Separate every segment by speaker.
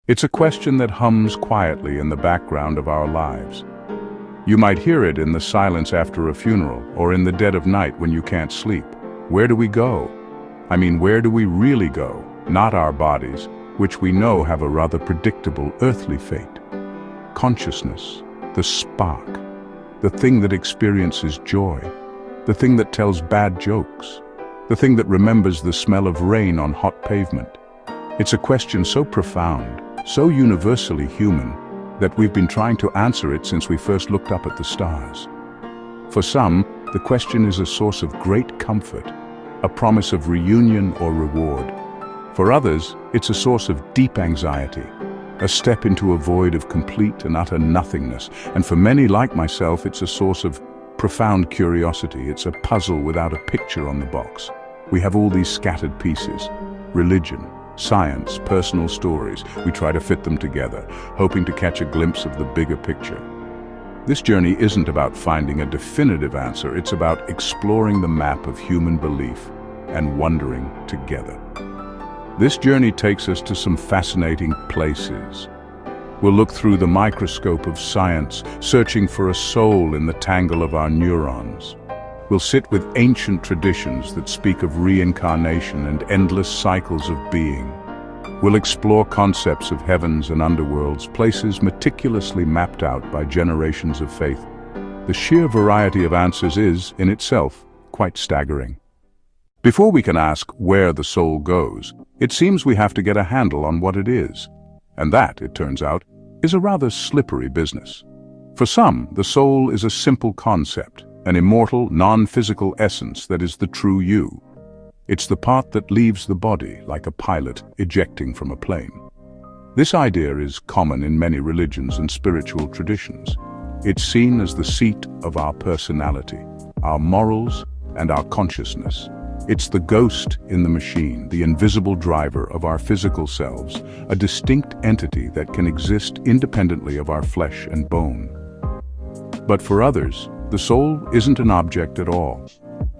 Speaker 1: It's a question that hums quietly in the background of our lives. You might hear it in the silence after a funeral, or in the dead of night when you can't sleep. Where do we go? I mean, where do we really go? Not our bodies, which we know have a rather predictable earthly fate. Consciousness, the spark, the thing that experiences joy, the thing that tells bad jokes, the thing that remembers the smell of rain on hot pavement. It's a question so profound, so universally human, that we've been trying to answer it since we first looked up at the stars. For some, the question is a source of great comfort, a promise of reunion or reward. For others, it's a source of deep anxiety, a step into a void of complete and utter nothingness. And for many like myself, it's a source of profound curiosity. It's a puzzle without a picture on the box. We have all these scattered pieces: religion, science, personal stories. We try to fit them together, hoping to catch a glimpse of the bigger picture. This journey isn't about finding a definitive answer, it's about exploring the map of human belief and wondering together. This journey takes us to some fascinating places. We'll look through the microscope of science, searching for a soul in the tangle of our neurons. We'll sit with ancient traditions that speak of reincarnation and endless cycles of being. We'll explore concepts of heavens and underworlds, places meticulously mapped out by generations of faith. The sheer variety of answers is, in itself, quite staggering. Before we can ask where the soul goes, it seems we have to get a handle on what it is. And that, it turns out, is a rather slippery business. For some, the soul is a simple concept, an immortal, non-physical essence that is the true you. It's the part that leaves the body, like a pilot ejecting from a plane. This idea is common in many religions and spiritual traditions. It's seen as the seat of our personality, our morals, and our consciousness. It's the ghost in the machine, the invisible driver of our physical selves, a distinct entity that can exist independently of our flesh and bone. But for others, the soul isn't an object at all.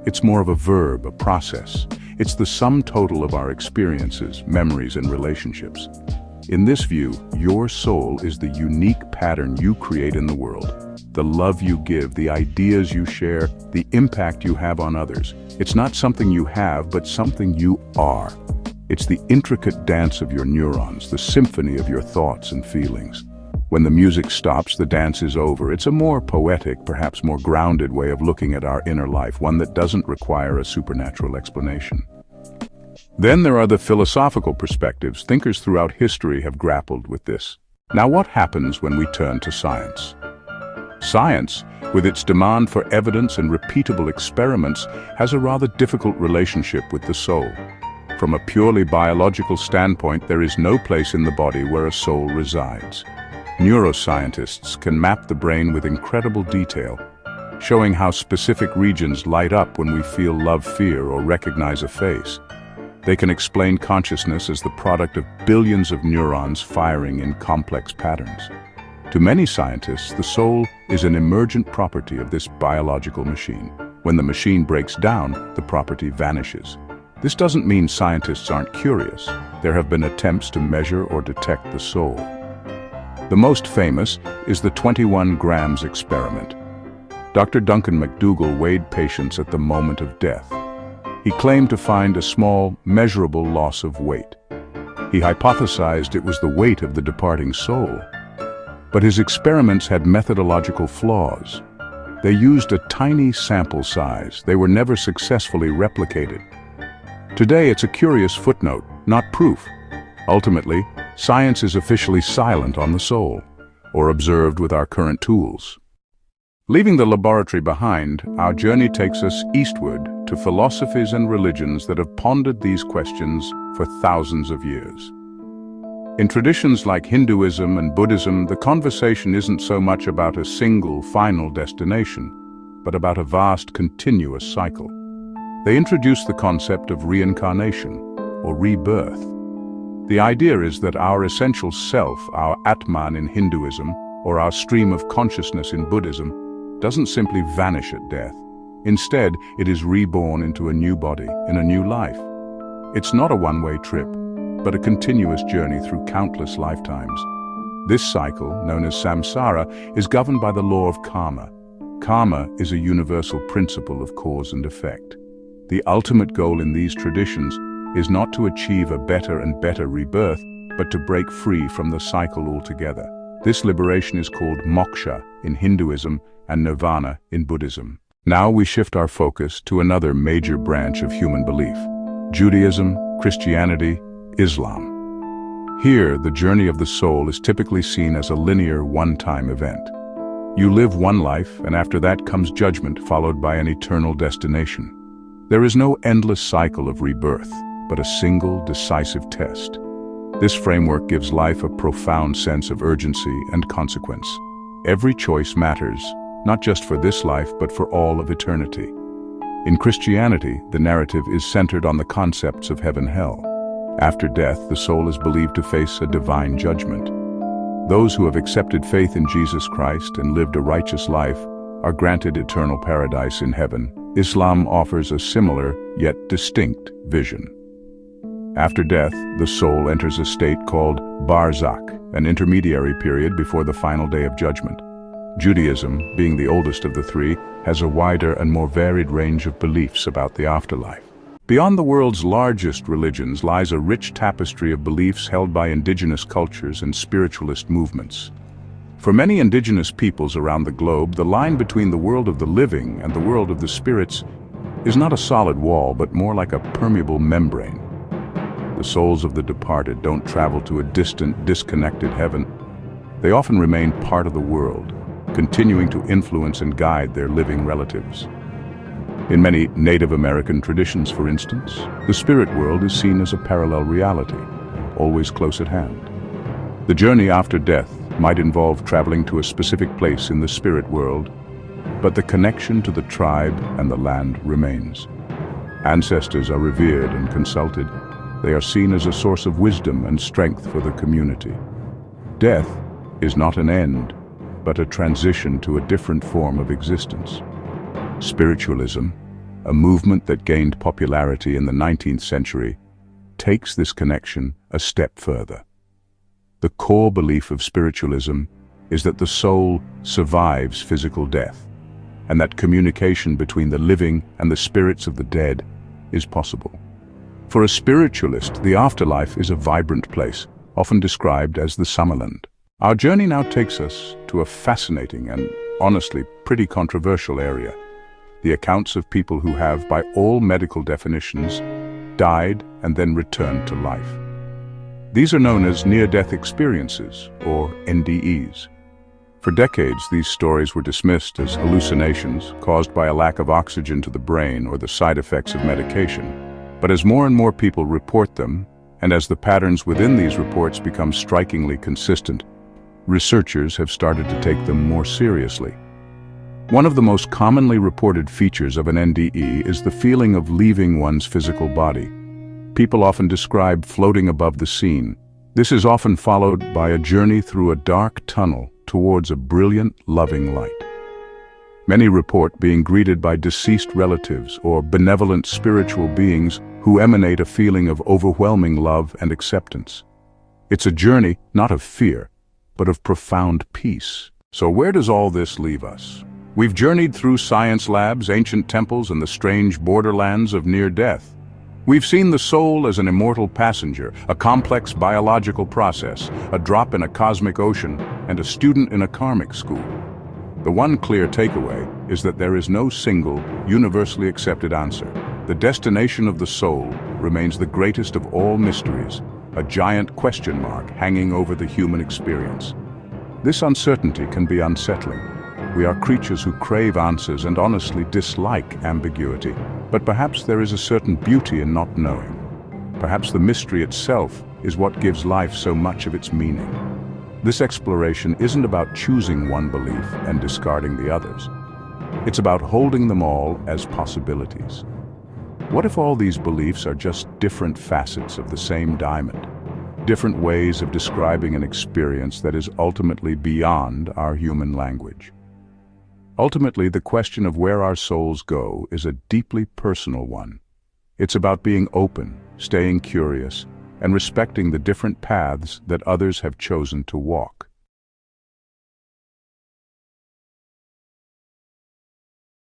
Speaker 1: It's more of a verb, a process. It's the sum total of our experiences, memories, and relationships. In this view, your soul is the unique pattern you create in the world, the love you give, the ideas you share, the impact you have on others. It's not something you have, but something you are. It's the intricate dance of your neurons, the symphony of your thoughts and feelings. When the music stops, the dance is over. It's a more poetic, perhaps more grounded way of looking at our inner life, one that doesn't require a supernatural explanation. Then there are the philosophical perspectives. Thinkers throughout history have grappled with this. Now, what happens when we turn to science? Science, with its demand for evidence and repeatable experiments, has a rather difficult relationship with the soul. From a purely biological standpoint, there is no place in the body where a soul resides. Neuroscientists can map the brain with incredible detail, showing how specific regions light up when we feel love, fear, or recognize a face. They can explain consciousness as the product of billions of neurons firing in complex patterns. To many scientists, the soul is an emergent property of this biological machine. When the machine breaks down, the property vanishes. This doesn't mean scientists aren't curious. There have been attempts to measure or detect the soul. The most famous is the 21 grams experiment. Dr. Duncan McDougall weighed patients at the moment of death. He claimed to find a small, measurable loss of weight. He hypothesized it was the weight of the departing soul. But his experiments had methodological flaws. They used a tiny sample size. They were never successfully replicated. Today, it's a curious footnote, not proof. Ultimately, science is officially silent on the soul, or observed with our current tools. Leaving the laboratory behind, our journey takes us eastward to philosophies and religions that have pondered these questions for thousands of years. In traditions like Hinduism and Buddhism, the conversation isn't so much about a single, final destination, but about a vast, continuous cycle. They introduce the concept of reincarnation, or rebirth. The idea is that our essential self, our Atman in Hinduism, or our stream of consciousness in Buddhism, doesn't simply vanish at death. Instead, it is reborn into a new body, in a new life. It's not a one-way trip. but a continuous journey through countless lifetimes. This cycle, known as samsara, is governed by the law of karma. Karma is a universal principle of cause and effect. The ultimate goal in these traditions is not to achieve a better and better rebirth, but to break free from the cycle altogether. This liberation is called moksha in Hinduism and nirvana in Buddhism. Now we shift our focus to another major branch of human belief: Judaism, Christianity, Islam. Here, the journey of the soul is typically seen as a linear, one-time event. You live one life, and after that comes judgment, followed by an eternal destination. There is no endless cycle of rebirth, but a single, decisive test. This framework gives life a profound sense of urgency and consequence. Every choice matters, not just for this life, but for all of eternity. In Christianity, the narrative is centered on the concepts of heaven-hell. After death, the soul is believed to face a divine judgment. Those who have accepted faith in Jesus Christ and lived a righteous life are granted eternal paradise in heaven. Islam offers a similar, yet distinct, vision. After death, the soul enters a state called barzakh, an intermediary period before the final day of judgment. Judaism, being the oldest of the three, has a wider and more varied range of beliefs about the afterlife. Beyond the world's largest religions lies a rich tapestry of beliefs held by indigenous cultures and spiritualist movements. For many indigenous peoples around the globe, the line between the world of the living and the world of the spirits is not a solid wall, but more like a permeable membrane. The souls of the departed don't travel to a distant, disconnected heaven. They often remain part of the world, continuing to influence and guide their living relatives. In many Native American traditions, for instance, the spirit world is seen as a parallel reality, always close at hand. The journey after death might involve traveling to a specific place in the spirit world, but the connection to the tribe and the land remains. Ancestors are revered and consulted. They are seen as a source of wisdom and strength for the community. Death is not an end, but a transition to a different form of existence. Spiritualism, a movement that gained popularity in the 19th century, takes this connection a step further. The core belief of spiritualism is that the soul survives physical death, and that communication between the living and the spirits of the dead is possible. For a spiritualist, the afterlife is a vibrant place, often described as the Summerland. Our journey now takes us to a fascinating and honestly pretty controversial area: the accounts of people who have, by all medical definitions, died and then returned to life. These are known as near-death experiences, or NDEs. For decades, these stories were dismissed as hallucinations caused by a lack of oxygen to the brain or the side effects of medication. But as more and more people report them, and as the patterns within these reports become strikingly consistent, researchers have started to take them more seriously. One of the most commonly reported features of an NDE is the feeling of leaving one's physical body. People often describe floating above the scene. This is often followed by a journey through a dark tunnel towards a brilliant, loving light. Many report being greeted by deceased relatives or benevolent spiritual beings who emanate a feeling of overwhelming love and acceptance. It's a journey not of fear, but of profound peace. So where does all this leave us? We've journeyed through science labs, ancient temples, and the strange borderlands of near-death. We've seen the soul as an immortal passenger, a complex biological process, a drop in a cosmic ocean, and a student in a karmic school. The one clear takeaway is that there is no single, universally accepted answer. The destination of the soul remains the greatest of all mysteries, a giant question mark hanging over the human experience. This uncertainty can be unsettling. We are creatures who crave answers and honestly dislike ambiguity. But perhaps there is a certain beauty in not knowing. Perhaps the mystery itself is what gives life so much of its meaning. This exploration isn't about choosing one belief and discarding the others. It's about holding them all as possibilities. What if all these beliefs are just different facets of the same diamond? Different ways of describing an experience that is ultimately beyond our human language. Ultimately, the question of where our souls go is a deeply personal one. It's about being open, staying curious, and respecting the different paths that others have chosen to walk.